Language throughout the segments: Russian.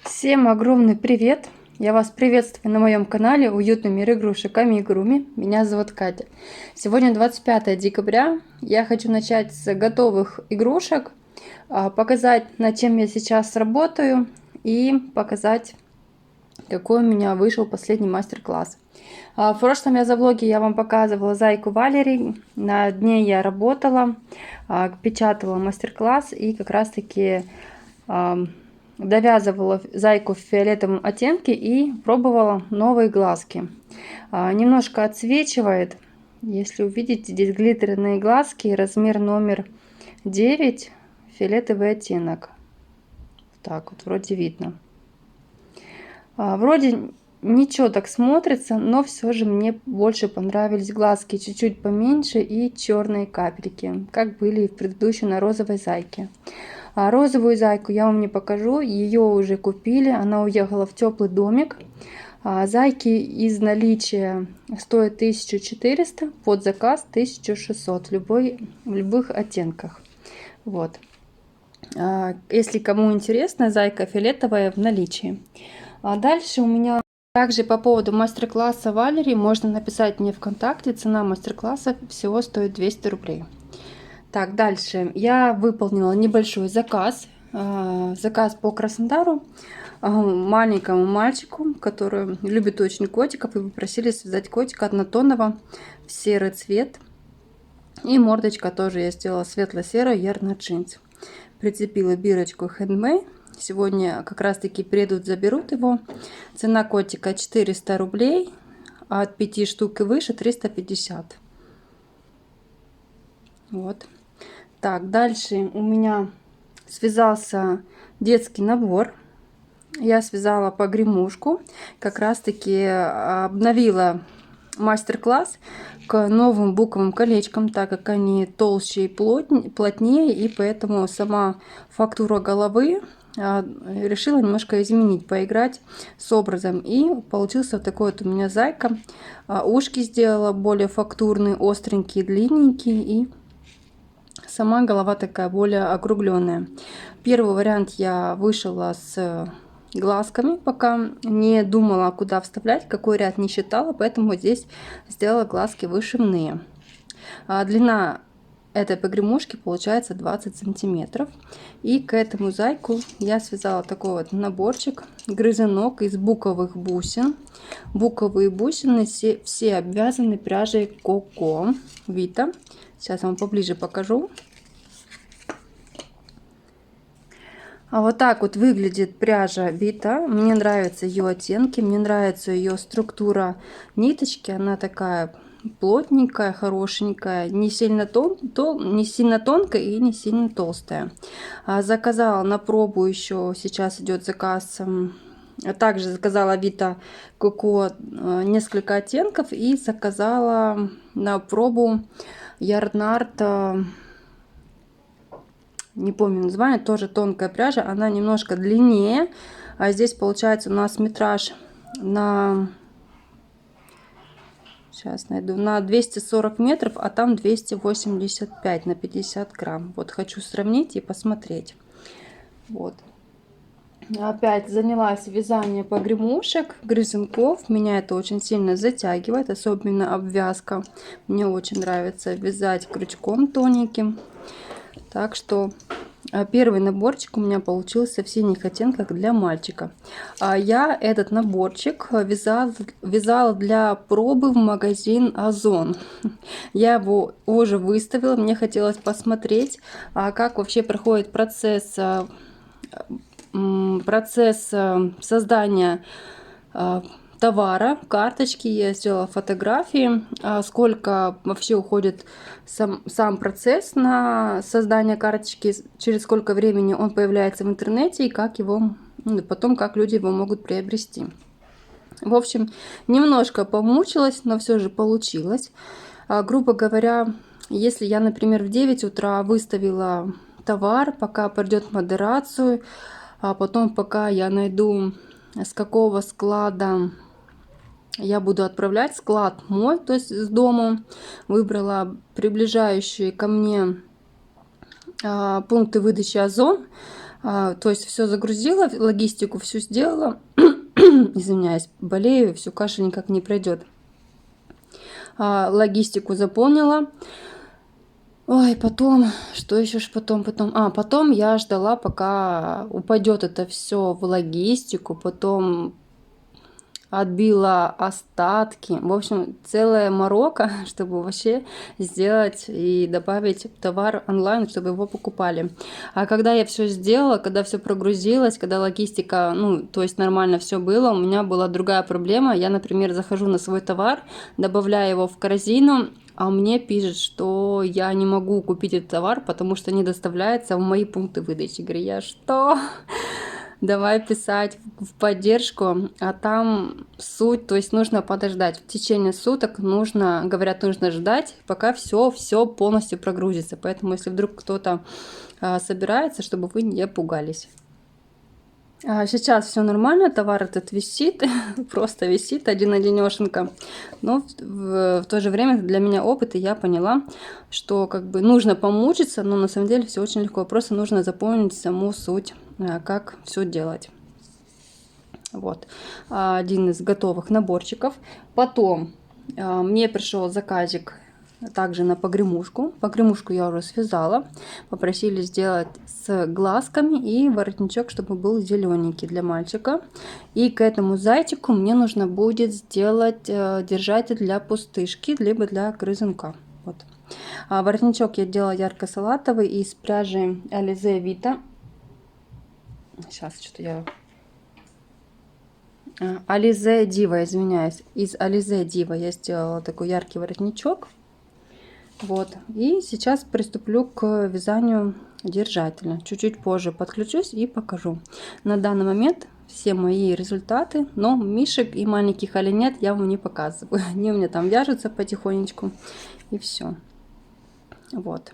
Всем огромный привет! Я вас приветствую на моем канале Уютный мир игрушек Амигуруми. Меня зовут Катя. Сегодня 25 декабря. Я хочу начать с готовых игрушек, показать, над чем я сейчас работаю, и показать, какой у меня вышел последний мастер-класс. В прошлом влоге я вам показывала зайку Валери. На дне я работала, печатала мастер-класс и как раз таки довязывала зайку в фиолетовом оттенке и пробовала новые глазки. Немножко отсвечивает. Если увидите, здесь глиттерные глазки, размер номер 9, фиолетовый оттенок. Так вот, вроде видно. Вроде ничего так смотрится, но все же мне больше понравились глазки чуть-чуть поменьше и черные капельки, как были в предыдущей на розовой зайке. Розовую зайку я вам не покажу, ее уже купили, она уехала в теплый домик. Зайки из наличия стоят 1400, под заказ 1600, в любых оттенках. Вот. Если кому интересно, зайка фиолетовая в наличии. Дальше у меня также по поводу мастер-класса Валери можно написать мне ВКонтакте. Цена мастер-класса всего стоит 200 рублей. Так, дальше я выполнила небольшой заказ. Заказ по Краснодару маленькому мальчику, который любит очень котиков, и попросили связать котика однотонного в серый цвет. И мордочка тоже я сделала светло-серую, ярно джинс. Прицепила бирочку Handmade. Сегодня как раз таки приедут, заберут его. Цена котика 400 рублей, а от 5 штук и выше 350. Вот. Так, дальше у меня связался детский набор. Я связала погремушку. Как раз таки обновила мастер-класс к новым буковым колечкам, так как они толще и плотнее, и поэтому сама фактура головы решила немножко изменить, поиграть с образом. И получился вот такой вот у меня зайка. Ушки сделала более фактурные, остренькие, длинненькие, и сама голова такая более округленная. Первый вариант я вышила с глазками, пока не думала, куда вставлять, какой ряд не считала, поэтому здесь сделала глазки вышивные. Длина этой погремушки получается 20 сантиметров. И к этому зайку я связала такой вот наборчик грызунок из буковых бусин. Буковые бусины все обвязаны пряжей Коко Вита. Сейчас вам поближе покажу. Вот так вот выглядит пряжа Вита. Мне нравятся ее оттенки, мне нравится ее структура ниточки. Она такая плотненькая, хорошенькая, не сильно тонкая и не сильно толстая. Заказала на пробу, еще сейчас идет заказ. Также заказала Вита Коко несколько оттенков и заказала на пробу Ярнард, не помню название, тоже тонкая пряжа, она немножко длиннее, а здесь получается у нас метраж на, сейчас найду, на 240 метров, а там 285 на 50 грамм. Вот хочу сравнить и посмотреть. Вот. Опять занялась вязанием погремушек, грызунков. Меня это очень сильно затягивает, особенно обвязка. Мне очень нравится вязать крючком тоненьким. Так что первый наборчик у меня получился в синих оттенках для мальчика. Я этот наборчик вязала для пробы в магазин Озон. Я его уже выставила, мне хотелось посмотреть, как вообще проходит процесс создания товара, карточки. Я сделала фотографии, сколько вообще уходит сам процесс на создание карточки, через сколько времени он появляется в интернете и как его, потом как люди его могут приобрести. В общем, немножко помучилась, но все же получилось. Грубо говоря, если я, например, в 9 утра выставила товар, пока пройдет модерацию, а потом пока я найду, с какого склада я буду отправлять, склад мой, то есть с дома, выбрала приближающие ко мне пункты выдачи Озон. То есть все загрузила, логистику всю сделала. Извиняюсь, болею, всю каша никак не пройдет. Логистику заполнила. Ой, потом, что еще ж потом? Потом я ждала, пока упадет это все в логистику, потом отбила остатки. В общем, целая морока, чтобы вообще сделать и добавить товар онлайн, чтобы его покупали. А когда я все сделала, когда все прогрузилось, когда логистика, ну, то есть нормально все было, у меня была другая проблема. Я, например, захожу на свой товар, добавляю его в корзину, а мне пишет, что я не могу купить этот товар, потому что не доставляется в мои пункты выдачи. Говорю, я что? Давай писать в поддержку, а там суть, то есть нужно подождать. В течение суток нужно, говорят, нужно ждать, пока все полностью прогрузится. Поэтому, если вдруг кто-то собирается, чтобы вы не пугались. Сейчас все нормально, товар этот висит, просто висит один-одинешенько. Но в то же время для меня опыт, и я поняла, что как бы нужно помучиться, но на самом деле все очень легко. Просто нужно запомнить саму суть, как все делать. Вот. Один из готовых наборчиков. Потом мне пришел заказик также на погремушку. Погремушку я уже связала. Попросили сделать с глазками и воротничок, чтобы был зелененький для мальчика. И к этому зайчику мне нужно будет сделать держатель для пустышки, либо для грызунка. Вот. Воротничок я делала ярко-салатовый из пряжи Alize Vita. Сейчас что-то я... Alize Diva, извиняюсь. Из Alize Diva я сделала такой яркий воротничок. Вот. И сейчас приступлю к вязанию держателя. Чуть-чуть позже подключусь и покажу. На данный момент все мои результаты, но мишек и маленьких оленят я вам не показываю. Они у меня там вяжутся потихонечку. И все. Вот.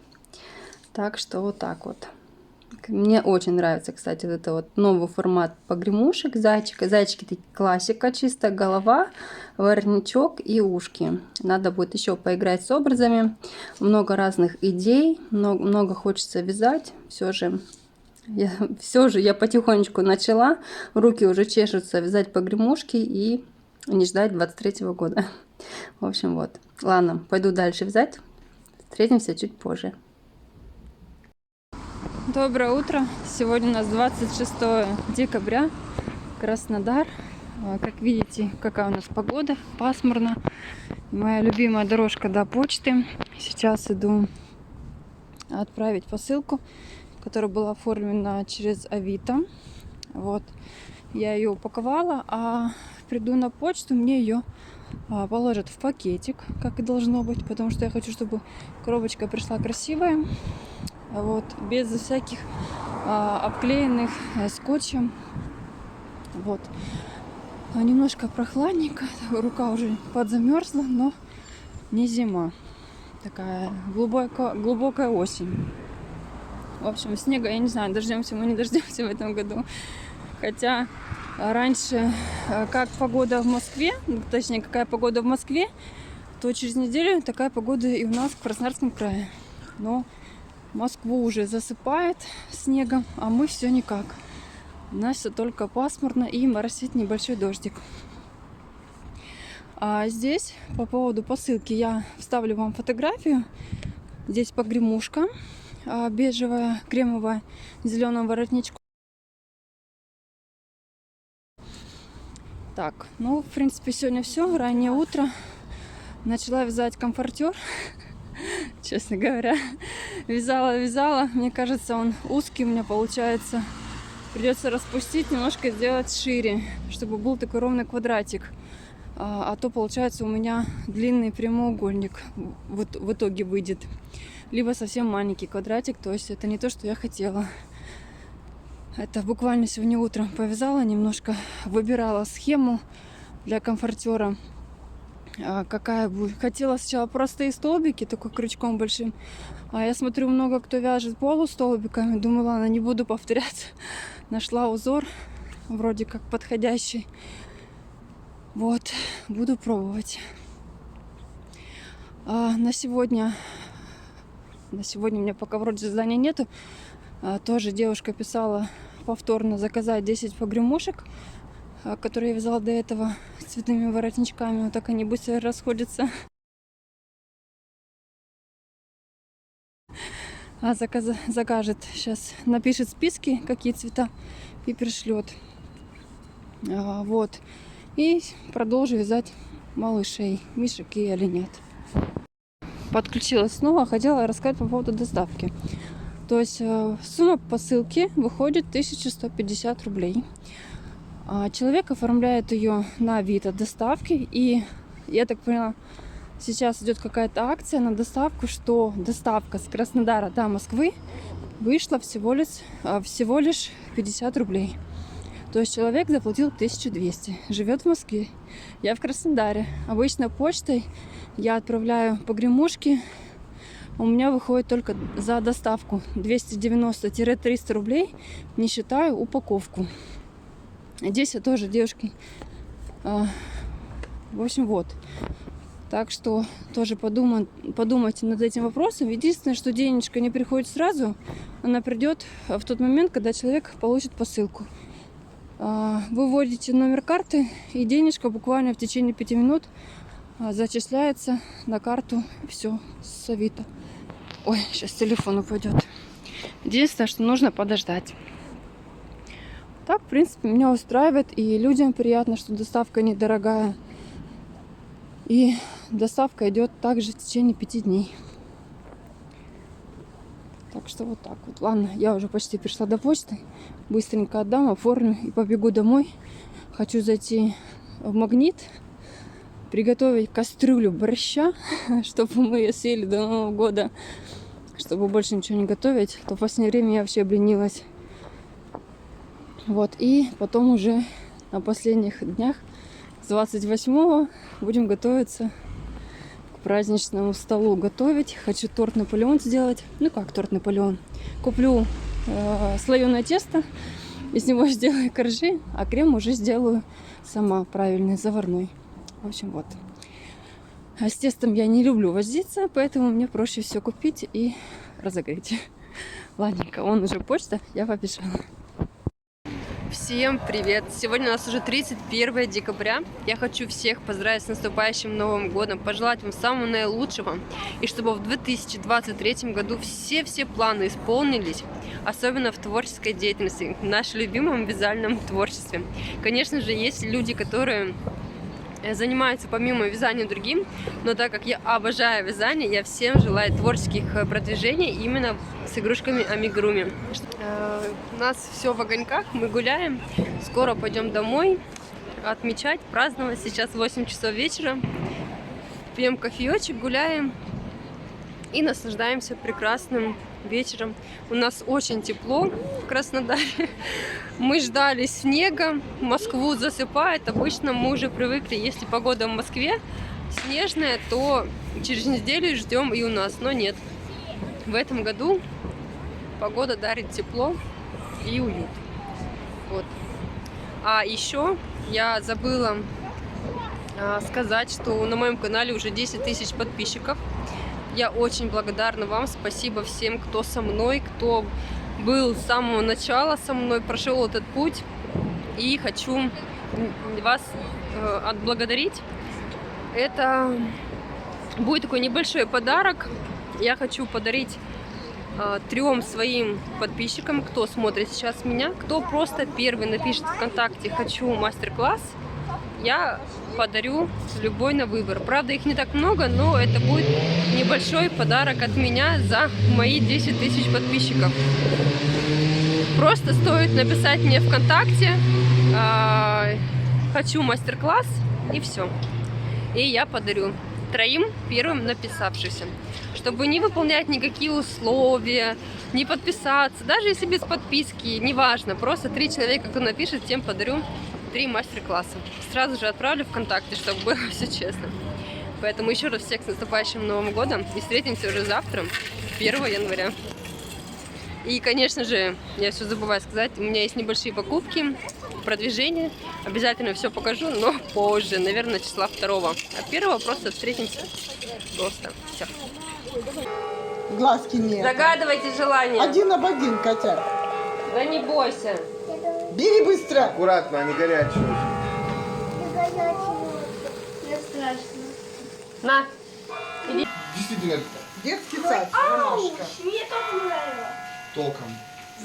Так что вот так вот. Мне очень нравится, кстати, вот это вот новый формат погремушек зайчика. Зайчики такие классика, чисто голова, воротничок и ушки. Надо будет еще поиграть с образами. Много разных идей, много хочется вязать. Все же я потихонечку начала. Руки уже чешутся вязать погремушки и не ждать 23-го года. В общем, вот. Ладно, пойду дальше вязать. Встретимся чуть позже. Доброе утро! Сегодня у нас 26 декабря, Краснодар. Как видите, какая у нас погода, пасмурно. Моя любимая дорожка до почты. Сейчас иду отправить посылку, которая была оформлена через Авито. Вот, я ее упаковала, а приду на почту, мне ее положат в пакетик, как и должно быть, потому что я хочу, чтобы коробочка пришла красивая. Вот, без всяких обклеенных скотчем. Вот. Немножко прохладненько, рука уже подзамерзла, но не зима. Такая глубокая осень. В общем, снега, я не знаю, дождемся мы, не дождемся в этом году. Хотя раньше, как погода в Москве, точнее, какая погода в Москве, то через неделю такая погода и у нас в Краснодарском крае. Но Москву уже засыпает снегом, а мы все никак. У нас все только пасмурно и моросит небольшой дождик. А здесь по поводу посылки я вставлю вам фотографию. Здесь погремушка бежевая, кремовая, с зеленым воротничком. Так, ну, в принципе, сегодня все. Раннее утро. Начала вязать комфортер. Честно говоря, вязала. Мне кажется, он узкий у меня получается. Придется распустить, немножко сделать шире, чтобы был такой ровный квадратик. А то получается у меня длинный прямоугольник в итоге выйдет. Либо совсем маленький квадратик, то есть это не то, что я хотела. Это буквально сегодня утром повязала немножко, выбирала схему для комфортера. Какая будет. Хотела сначала простые столбики, такой крючком большим. А я смотрю, много кто вяжет полустолбиками. Думала, ладно, не буду повторяться. Нашла узор, вроде как подходящий. Вот, буду пробовать. На сегодня у меня пока вроде задания нету. Тоже девушка писала повторно заказать 10 погремушек, которые я вязала до этого с цветными воротничками. Вот так они быстро расходятся. Закажет сейчас, напишет списки, какие цвета, и пришлет. Вот. И продолжу вязать малышей, мишек и оленят. Подключилась снова, хотела рассказать по поводу доставки. То есть сумма посылки выходит 1150 рублей. Человек оформляет ее на вид от доставки. И я так поняла, сейчас идет какая-то акция на доставку, что доставка с Краснодара до Москвы вышла всего лишь 50 рублей. То есть человек заплатил 1200, живет в Москве, я в Краснодаре. Обычно почтой я отправляю погремушки, у меня выходит только за доставку 290-300 рублей, не считая упаковку. Здесь я тоже девушки. В общем, вот. Так что тоже подумайте над этим вопросом. Единственное, что денежка не приходит сразу, она придет в тот момент, когда человек получит посылку. Вы вводите номер карты, и денежка буквально в течение 5 минут зачисляется на карту. Все, с Авито. Ой, сейчас телефон упадет. Единственное, что нужно подождать. Так, в принципе, меня устраивает, и людям приятно, что доставка недорогая. И доставка идет также в течение 5 дней. Так что вот так вот. Ладно, я уже почти пришла до почты. Быстренько отдам, оформлю и побегу домой. Хочу зайти в Магнит, приготовить кастрюлю борща, чтобы мы ее съели до Нового года, чтобы больше ничего не готовить. То в последнее время я вообще обленилась. Вот, и потом уже на последних днях, с 28-го, будем готовиться к праздничному столу. Готовить. Хочу торт Наполеон сделать. Ну как торт Наполеон? Куплю слоеное тесто, из него сделаю коржи, а крем уже сделаю сама правильный, заварной. В общем, вот. А с тестом я не люблю возиться, поэтому мне проще все купить и разогреть. Ладненько, вон уже почта, я побежала. Всем привет! Сегодня у нас уже 31 декабря. Я хочу всех поздравить с наступающим Новым годом, пожелать вам самого наилучшего, и чтобы в 2023 году все планы исполнились, особенно в творческой деятельности, в нашем любимом вязальном творчестве. Конечно же, есть люди, которые занимаются помимо вязания другим, но так как я обожаю вязание, я всем желаю творческих продвижений именно с игрушками амигуруми. У нас все в огоньках, мы гуляем, скоро пойдем домой отмечать, праздновать. Сейчас 8 часов вечера, пьем кофеечек, гуляем и наслаждаемся прекрасным вечером. У нас очень тепло в Краснодаре. Мы ждали снега, Москву засыпает. Обычно мы уже привыкли, если погода в Москве снежная, то через неделю ждем и у нас, но нет. В этом году погода дарит тепло и уют. Вот. А еще я забыла сказать, что на моем канале уже 10 тысяч подписчиков. Я очень благодарна вам, спасибо всем, кто со мной, кто был с самого начала со мной, прошел этот путь. И хочу вас отблагодарить. Это будет такой небольшой подарок. Я хочу подарить 3 своим подписчикам, кто смотрит сейчас меня, кто просто первый напишет ВКонтакте «Хочу мастер-класс», я подарю любой на выбор. Правда, их не так много, но это будет небольшой подарок от меня за мои 10 тысяч подписчиков. Просто стоит написать мне ВКонтакте «Хочу мастер-класс» и все. И я подарю 3 первым написавшимся. Чтобы не выполнять никакие условия, не подписаться, даже если без подписки, неважно, просто 3 человека, кто напишет, тем подарю 3 мастер-класса. Сразу же отправлю ВКонтакте, чтобы было все честно. Поэтому еще раз всех с наступающим Новым годом. И встретимся уже завтра, 1 января. И, конечно же, я все забываю сказать, у меня есть небольшие покупки, продвижение. Обязательно все покажу, но позже, наверное, числа 2. А 1 просто встретимся. Просто все. Глазки нет. Загадывайте желание. Один об один, Катя. Да не бойся. Бери быстро. Аккуратно, они горячие. Мне страшно. На. Действительно, Детский сад, ромашка. Мне тоже нравится. током.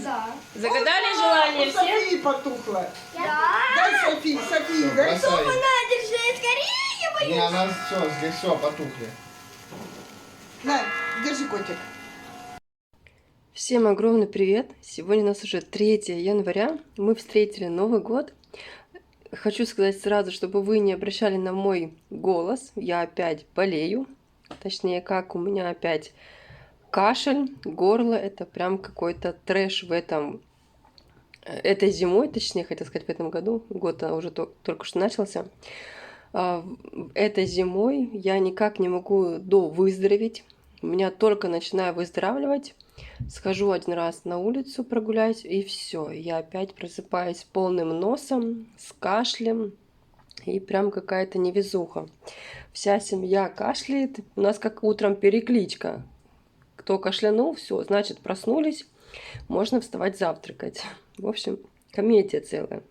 Да. Загадали желание У все? Софии потухло. Да. Дай Софии, Софии, дай. Бросай. Держи, скорее, я боюсь. Не, она все, здесь все, потухли. На, держи, котик. Всем огромный привет! Сегодня у нас уже 3 января. Мы встретили Новый год. Хочу сказать сразу, чтобы вы не обращали на мой голос. Я опять болею. Точнее, как у меня опять кашель, горло. Это прям какой-то трэш в этой зимой, точнее, хотел сказать, в этом году. Год уже только что начался. Этой зимой я никак не могу выздороветь. У меня только начинаю выздоравливать. Схожу один раз на улицу, прогуляюсь, и все. Я опять просыпаюсь с полным носом, с кашлем, и прям какая-то невезуха. Вся семья кашляет. У нас как утром перекличка. Кто кашлянул, все, значит, проснулись, можно вставать завтракать. В общем, комедия целая.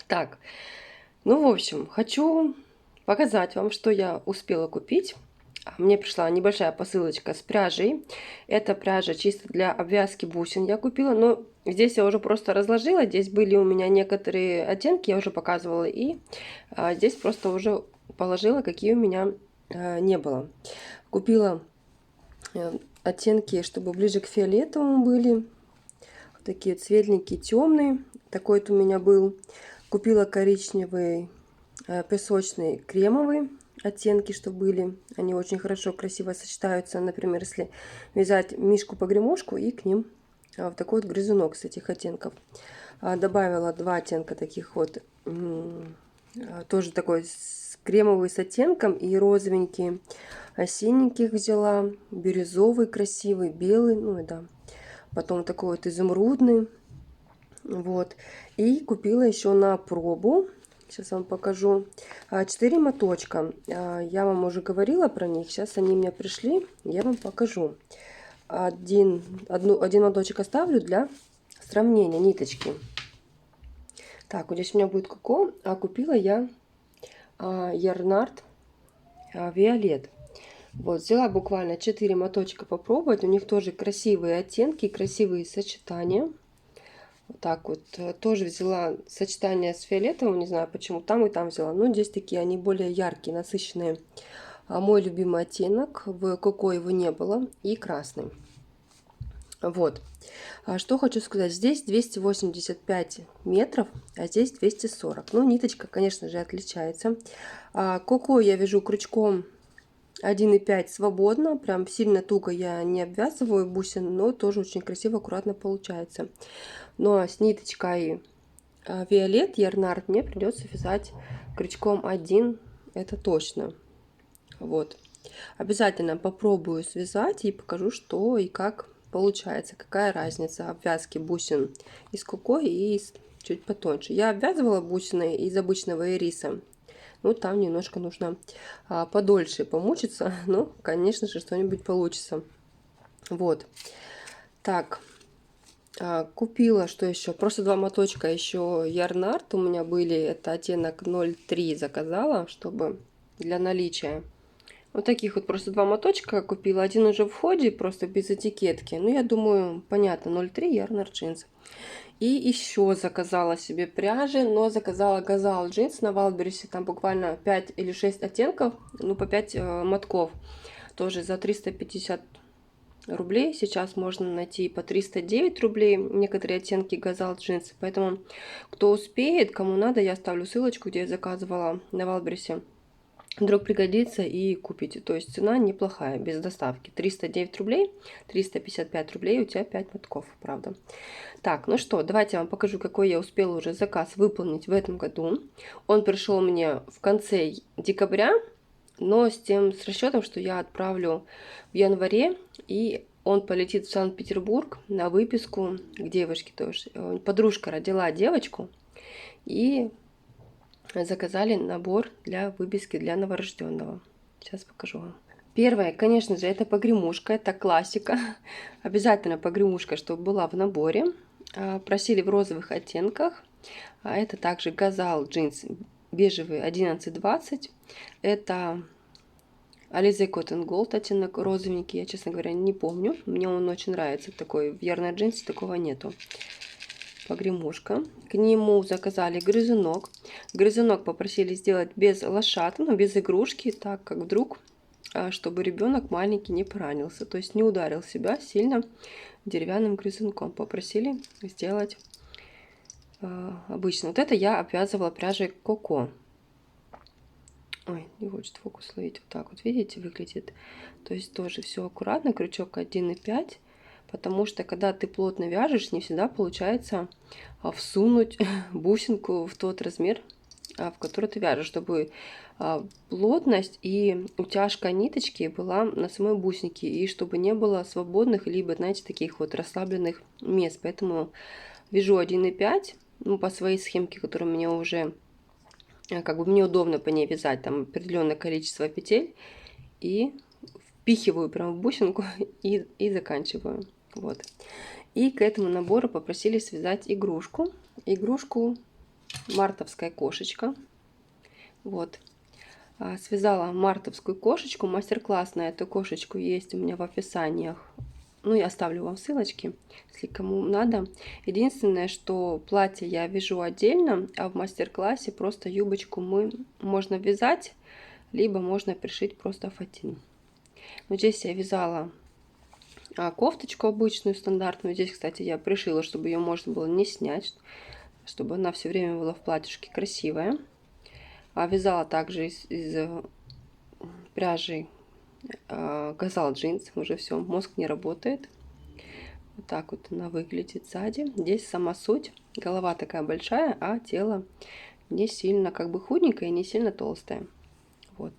Так, ну, в общем, хочу показать вам, что я успела купить. Мне пришла небольшая посылочка с пряжей. Это пряжа чисто для обвязки бусин я купила. Но здесь я уже просто разложила. Здесь были у меня некоторые оттенки, я уже показывала. И здесь просто уже положила, какие у меня не было. Купила оттенки, чтобы ближе к фиолетовому были. Вот такие светленькие, темные. Такой вот у меня был. Купила коричневый, песочный, кремовый оттенки, что были. Они очень хорошо, красиво сочетаются. Например, если вязать мишку-погремушку и к ним вот такой вот грызунок с этих оттенков. Добавила 2 оттенка таких вот, тоже такой кремовый с оттенком и розовенький. Синеньких взяла, бирюзовый красивый, белый, ну да. Потом такой вот изумрудный. Вот. И купила еще на пробу. Сейчас вам покажу. 4 моточка. Я вам уже говорила про них. Сейчас они мне пришли. Я вам покажу. Один моточек оставлю для сравнения ниточки. Так, вот здесь у меня будет коко. А купила я Ярнард Виолет. Вот, взяла буквально 4 моточка попробовать. У них тоже красивые оттенки, красивые сочетания. Вот так вот. Тоже взяла сочетание с фиолетовым, не знаю почему, там и там взяла. Но здесь такие они более яркие, насыщенные. Мой любимый оттенок, в коко его не было, и красный. Вот. Что хочу сказать. Здесь 285 метров, а здесь 240. Ну, ниточка, конечно же, отличается. Коко я вяжу крючком 1,5 свободно, прям сильно туго я не обвязываю бусин, но тоже очень красиво, аккуратно получается. Ну а с ниточкой Виолет Ярнард мне придется вязать крючком 1, это точно. Вот. Обязательно попробую связать и покажу, что и как получается, какая разница обвязки бусин из коко и чуть потоньше. Я обвязывала бусины из обычного ириса. Ну, там немножко нужно подольше помучиться. Но, конечно же, что-нибудь получится. Вот. Так. Купила, что еще? Просто 2 моточка еще Ярнард у меня были. Это оттенок 03 заказала, чтобы для наличия. Вот таких вот просто 2 моточка купила. Один уже в ходе, просто без этикетки. Ну, я думаю, понятно, 03 Ярнард джинс. И еще заказала себе пряжи, но заказала Газал джинс на Валбересе. Там буквально 5 или 6 оттенков, ну по 5 мотков. Тоже за 350 рублей. Сейчас можно найти по 309 рублей некоторые оттенки Газал джинс. Поэтому, кто успеет, кому надо, я оставлю ссылочку, где я заказывала на Валбересе. Вдруг пригодится и купите. То есть цена неплохая, без доставки. 309 рублей, 355 рублей, у тебя 5 мотков, правда. Так, ну что, давайте я вам покажу, какой я успела уже заказ выполнить в этом году. Он пришел мне в конце декабря, но с расчетом, что я отправлю в январе, и он полетит в Санкт-Петербург на выписку к девушке тоже. Подружка родила девочку, и заказали набор для выписки для новорожденного. Сейчас покажу вам. Первое, конечно же, это погремушка, это классика. Обязательно погремушка, чтобы была в наборе. Просили в розовых оттенках. Это также Газал джинс бежевый 11-20. Это Alize Cotton Gold оттенок розовенький. Я, честно говоря, не помню. Мне он очень нравится. Такой в ярной джинсе такого нету. Погремушка. К нему заказали грызунок. Грызунок попросили сделать без лошадки, ну, без игрушки, так как вдруг, чтобы ребенок маленький не поранился, то есть не ударил себя сильно деревянным грызунком. Попросили сделать обычно. Вот это я обвязывала пряжей Коко. Ой, не хочет фокус ловить. Вот так вот, видите, выглядит. То есть тоже все аккуратно, крючок 1,5. Потому что, когда ты плотно вяжешь, не всегда получается всунуть бусинку в тот размер, в который ты вяжешь, чтобы плотность и утяжка ниточки была на самой бусинке, и чтобы не было свободных, либо, знаете, таких вот расслабленных мест. Поэтому вяжу 1,5, ну, по своей схемке, которая мне уже, как бы, мне удобно по ней вязать, там определенное количество петель, и впихиваю прям в бусинку и заканчиваю. Вот. И к этому набору попросили связать игрушку. Игрушку мартовская кошечка. Вот. Связала мартовскую кошечку. Мастер-класс на эту кошечку есть у меня в описаниях. Ну, я оставлю вам ссылочки, если кому надо. Единственное, что платье я вяжу отдельно, а в мастер-классе просто юбочку можно вязать, либо можно пришить просто фатин. Вот здесь я вязала кофточку обычную, стандартную. Здесь, кстати, я пришила, чтобы ее можно было не снять, чтобы она все время была в платьишке красивая. Вязала также из пряжи Газал джинс. Уже все, мозг не работает. Вот так вот она выглядит сзади. Здесь сама суть. Голова такая большая, а тело не сильно, как бы, худенькое и не сильно толстое. Вот.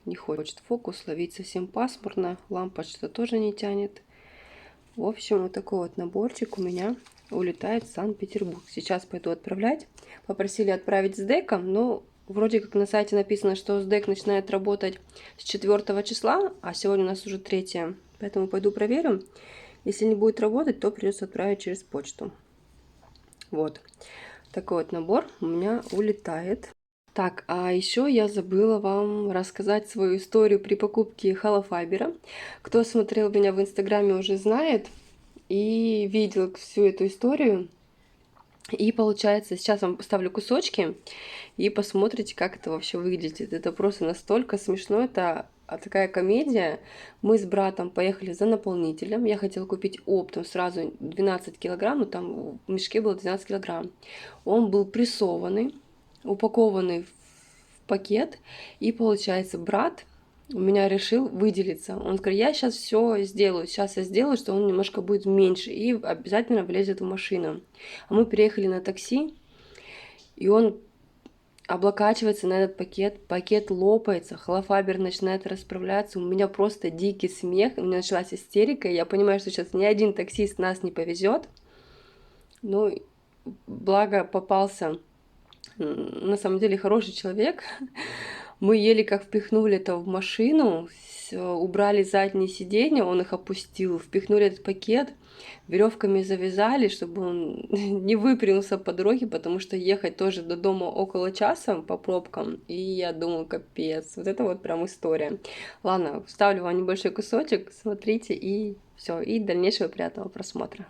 Не хочет фокус ловить, совсем пасмурно, лампочка тоже не тянет. В общем, вот такой вот наборчик у меня улетает в Санкт-Петербург. Сейчас пойду отправлять. Попросили отправить с деком, но вроде как на сайте написано, что сдек начинает работать с 4 числа, а сегодня у нас уже 3, поэтому пойду проверю. Если не будет работать, то придется отправить через почту. Вот такой вот набор у меня улетает. Так, а еще я забыла вам рассказать свою историю при покупке холофайбера. Кто смотрел меня в Инстаграме, уже знает и видел всю эту историю. И получается, сейчас вам поставлю кусочки и посмотрите, как это вообще выглядит. Это просто настолько смешно, это такая комедия. Мы с братом поехали за наполнителем. Я хотела купить оптом сразу 12 килограмм, но там в мешке было 12 килограмм. Он был прессованный, упакованный в пакет, и получается, брат у меня решил выделиться. Он говорит, я сейчас все сделаю, сейчас я сделаю, что он немножко будет меньше, и обязательно влезет в машину. А мы приехали на такси, и он облокачивается на этот пакет лопается, холофайбер начинает расправляться, у меня просто дикий смех, у меня началась истерика, я понимаю, что сейчас ни один таксист нас не повезет, но благо попался на самом деле хороший человек. Мы еле как впихнули это в машину, убрали задние сиденья, он их опустил, впихнули этот пакет, веревками завязали, чтобы он не выпрямился по дороге, потому что ехать тоже до дома около часа по пробкам, и я думаю, капец, вот это вот прям история. Ладно, вставлю вам небольшой кусочек, смотрите, и все, и дальнейшего приятного просмотра.